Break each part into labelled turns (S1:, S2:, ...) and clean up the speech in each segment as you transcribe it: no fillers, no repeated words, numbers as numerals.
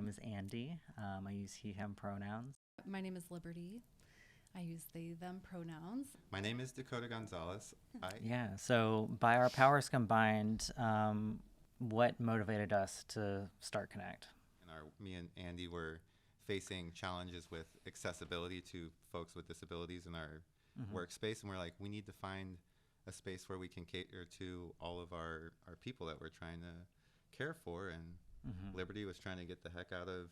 S1: name is Andy. I use he, him pronouns.
S2: My name is Liberty. I use they, them pronouns.
S3: My name is Dakota Gonzalez.
S1: Yeah, so by our powers combined, what motivated us to start Connect?
S3: Me and Andy were facing challenges with accessibility to folks with disabilities in our workspace, and we're like, we need to find a space where we can cater to all of our people that we're trying to care for, and Liberty was trying to get the heck out of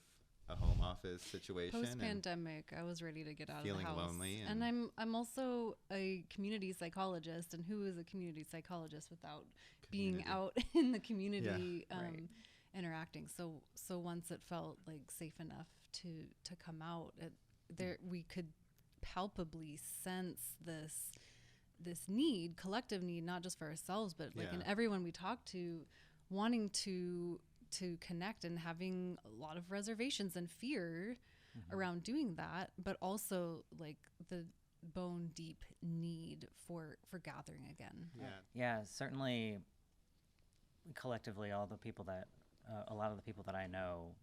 S3: a home office situation.
S2: Post-pandemic, I was ready to get out of the house.
S3: Feeling lonely.
S2: And I'm also a community psychologist, and who is a community psychologist without being out in the community interacting? So once it felt like safe enough to come out, we could palpably sense this need, collective need, not just for ourselves, but like in everyone we talk to, wanting to connect and having a lot of reservations and fear around doing that, but also like the bone deep need for gathering again.
S1: Yeah, certainly collectively all the people that a lot of the people that I know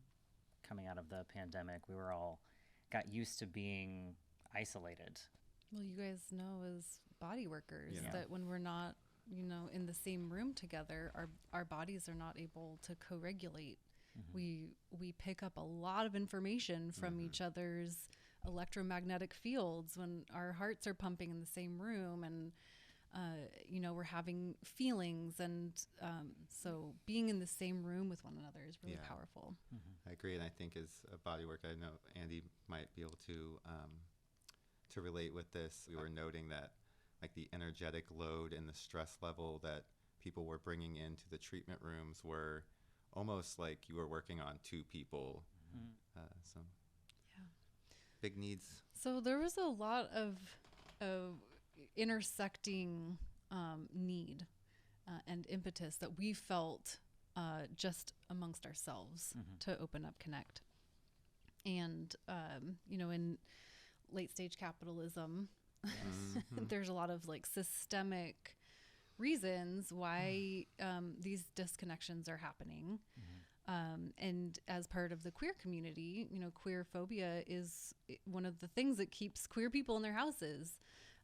S1: coming out of the pandemic, we were all got used to being isolated.
S2: Well, you guys know as body workers that when we're not, in the same room together, our bodies are not able to co-regulate. We pick up a lot of information from each other's electromagnetic fields when our hearts are pumping in the same room, and we're having feelings, and so being in the same room with one another is really powerful.
S3: I agree, and I think as a body work, I know Andy might be able to relate with this. We were noting that like the energetic load and the stress level that people were bringing into the treatment rooms were almost like you were working on two people. So big needs.
S2: So there was a lot of intersecting need and impetus that we felt just amongst ourselves to open up Connect. And, in late stage capitalism, there's a lot of like systemic reasons why these disconnections are happening. And as part of the queer community, queer phobia is one of the things that keeps queer people in their houses,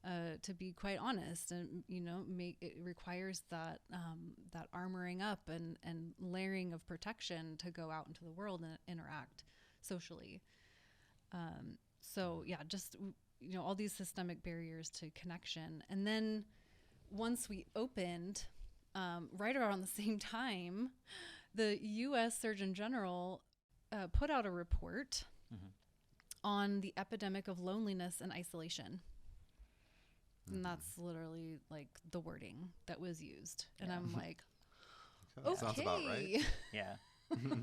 S2: to be quite honest. And, it requires that armoring up and layering of protection to go out into the world and interact socially. Just all these systemic barriers to connection. And then once we opened, right around the same time, the U.S. Surgeon General put out a report on the epidemic of loneliness and isolation. And that's literally like the wording that was used. And I'm like, okay.
S3: Sounds about right.
S1: Yeah.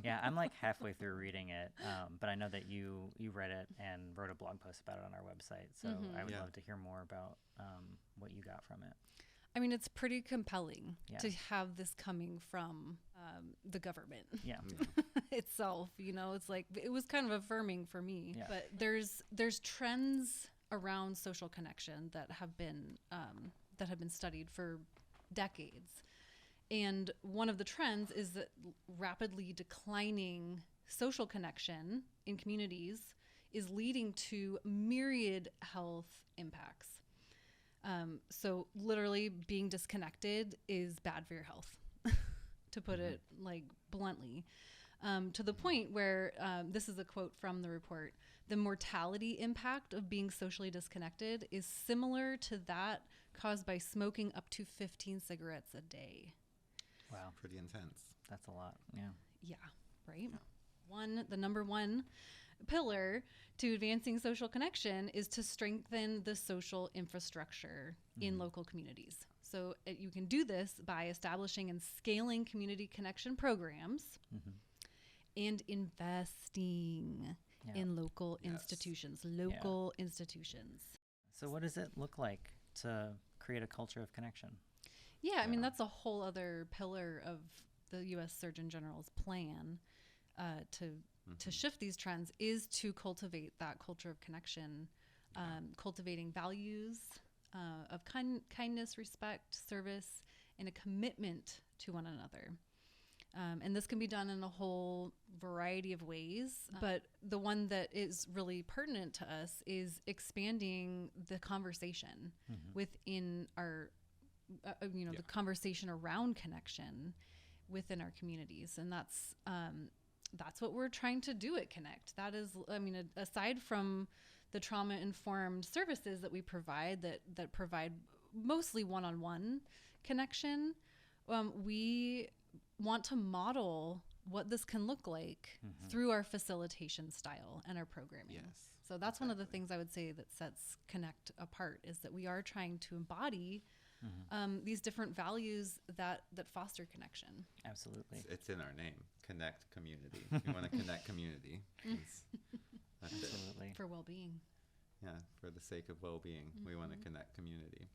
S1: Yeah, I'm like halfway through reading it, but I know that you read it and wrote a blog post about it on our website. So I would love to hear more about what you got from it.
S2: I mean, it's pretty compelling to have this coming from the government itself. It's like, it was kind of affirming for me. Yeah. But there's trends around social connection that have been studied for decades. And one of the trends is that rapidly declining social connection in communities is leading to myriad health impacts. So literally being disconnected is bad for your health, to put it like bluntly, to the point where this is a quote from the report: the mortality impact of being socially disconnected is similar to that caused by smoking up to 15 cigarettes a day.
S1: Wow.
S3: Pretty intense.
S1: That's a lot. Yeah.
S2: Yeah. Right. Yeah. The number one pillar to advancing social connection is to strengthen the social infrastructure in local communities. So you can do this by establishing and scaling community connection programs and investing in local institutions.
S1: So what does it look like to create a culture of connection?
S2: Yeah, I mean, that's a whole other pillar of the U.S. Surgeon General's plan to shift these trends, is to cultivate that culture of connection, cultivating values of kindness, respect, service, and a commitment to one another. And this can be done in a whole variety of ways. But the one that is really pertinent to us is expanding the conversation within our, the conversation around connection within our communities. And that's what we're trying to do at Connect. That is, aside from the trauma-informed services that we provide that provide mostly one-on-one connection, we want to model what this can look like through our facilitation style and our programming.
S3: Yes,
S2: so that's one of the things I would say that sets Connect apart, is that we are trying to embody these different values that foster connection.
S1: Absolutely.
S3: It's in our name, Connect Community. We want to connect community.
S1: Absolutely.
S2: For well-being.
S3: Yeah, for the sake of well-being, we want to connect community.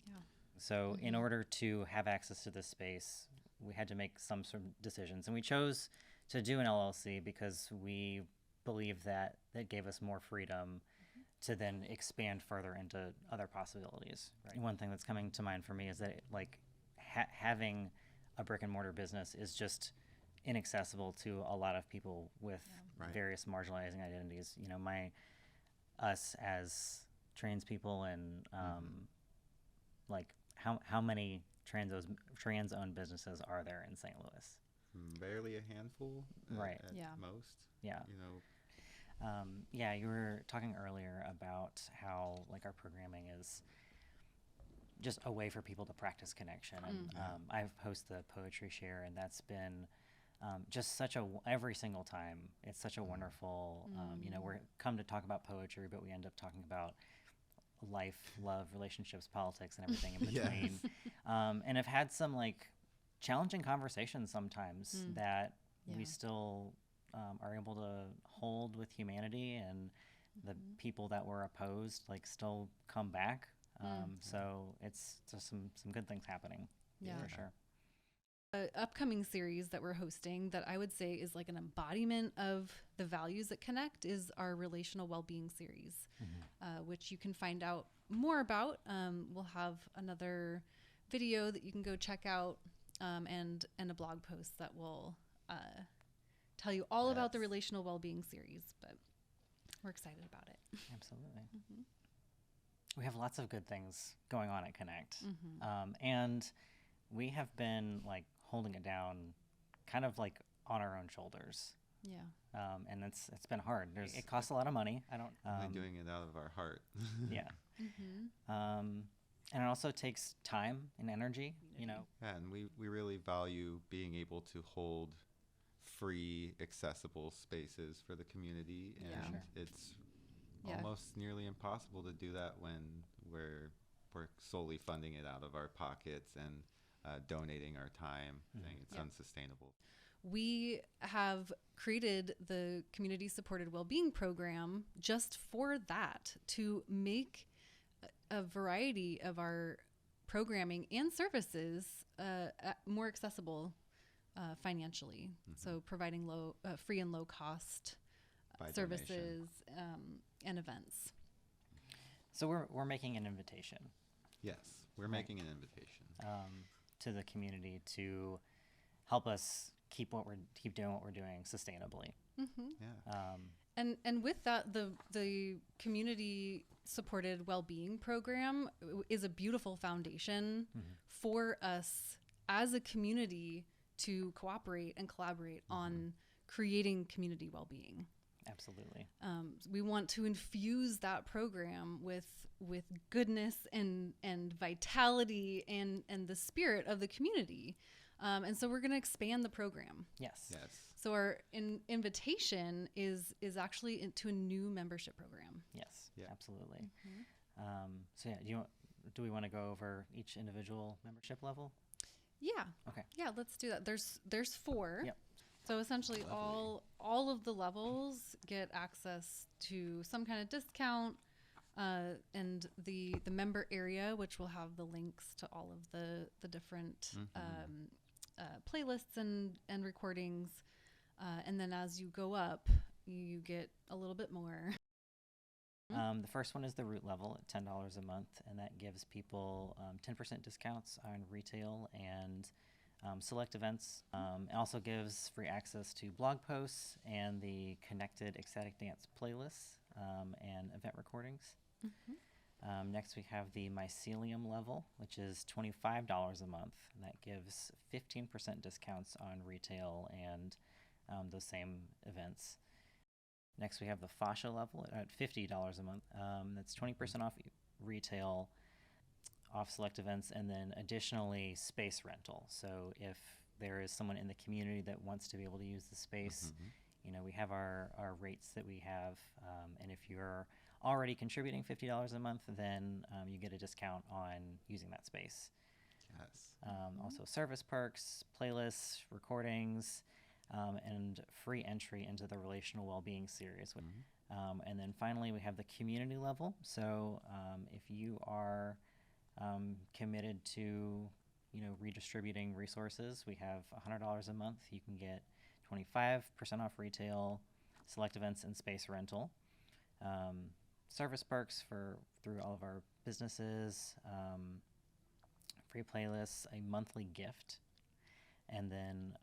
S2: Yeah.
S1: So in order to have access to this space, we had to make some sort of decisions, and we chose to do an LLC because we believe that gave us more freedom to then expand further into other possibilities. Right. One thing that's coming to mind for me is that having a brick and mortar business is just inaccessible to a lot of people with various marginalizing identities. Us as trans people, and how many trans-owned businesses are there in St. Louis?
S3: Barely a handful,
S1: right?
S3: At most.
S1: Yeah. You were talking earlier about how our programming is just a way for people to practice connection. And I've hosted the Poetry Share, and that's been just every single time, it's such a wonderful, we're come to talk about poetry, but we end up talking about life, love, relationships, politics, and everything in between. And I've had some challenging conversations sometimes that we still are able to hold with humanity, and the people that were opposed still come back. So it's just some good things happening. For sure.
S2: Upcoming series that we're hosting that I would say is an embodiment of the values that Connect is our relational well-being series, which you can find out more about. We'll have another video that you can go check out, and a blog post that will tell you all about the relational well-being series, but we're excited about it.
S1: Absolutely. We have lots of good things going on at Connect, and we have been holding it down kind of on our own shoulders. And it's been hard. It costs a lot of money.
S3: We're doing it out of our heart.
S1: And it also takes time and energy,
S3: Yeah, and we really value being able to hold free, accessible spaces for the community, and it's almost nearly impossible to do that when we're solely funding it out of our pockets and donating our time. I think it's unsustainable.
S2: We have created the community supported well-being program just for that, to make a variety of our programming and services more accessible financially. So providing free and low cost services and events.
S1: So we're making an invitation.
S3: Yes, we're making an invitation
S1: to the community to help us keep doing what we're doing sustainably.
S2: And with that, the community supported well-being program is a beautiful foundation for us as a community to cooperate and collaborate on creating community well-being.
S1: Absolutely.
S2: We want to infuse that program with goodness and vitality and the spirit of the community. And so we're going to expand the program.
S1: Yes.
S2: So our invitation is actually to a new membership program.
S1: Yes, absolutely. Do we want to go over each individual membership level?
S2: Yeah.
S1: Okay.
S2: Yeah, let's do that. There's 4.
S1: Yep.
S2: So essentially all of the levels get access to some kind of discount, and the member area, which will have the links to all of the different playlists and recordings. And then as you go up, you get a little bit more.
S1: The first one is the root level at $10 a month, and that gives people 10% discounts on retail and select events. It also gives free access to blog posts and the connected ecstatic dance playlists and event recordings. Next, we have the mycelium level, which is $25 a month. And that gives 15% discounts on retail and those same events. Next, we have the fascia level at $50 a month. That's 20% off retail, off select events, and then additionally space rental. So if there is someone in the community that wants to be able to use the space, we have our rates that we have, and if you're already contributing $50 a month, then you get a discount on using that space.
S3: Yes.
S1: Also service perks, playlists, recordings, and free entry into the Relational Wellbeing series. And then finally, we have the community level. So if you are committed to, redistributing resources, we have $100 a month. You can get 25% off retail, select events, and space rental. Service perks through all of our businesses, free playlists, a monthly gift, and then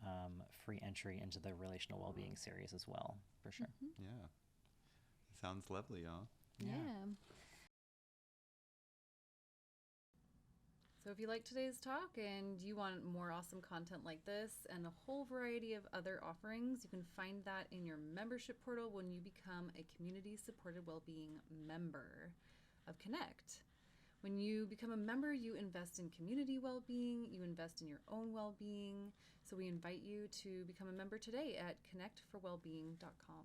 S1: free entry into the Relational Wellbeing series as well, for sure.
S3: Yeah. Sounds lovely, y'all.
S2: Yeah. So if you like today's talk and you want more awesome content like this and a whole variety of other offerings, you can find that in your membership portal when you become a community-supported well-being member of Connect. When you become a member, you invest in community well-being, you invest in your own well-being. So we invite you to become a member today at connectforwellbeing.com.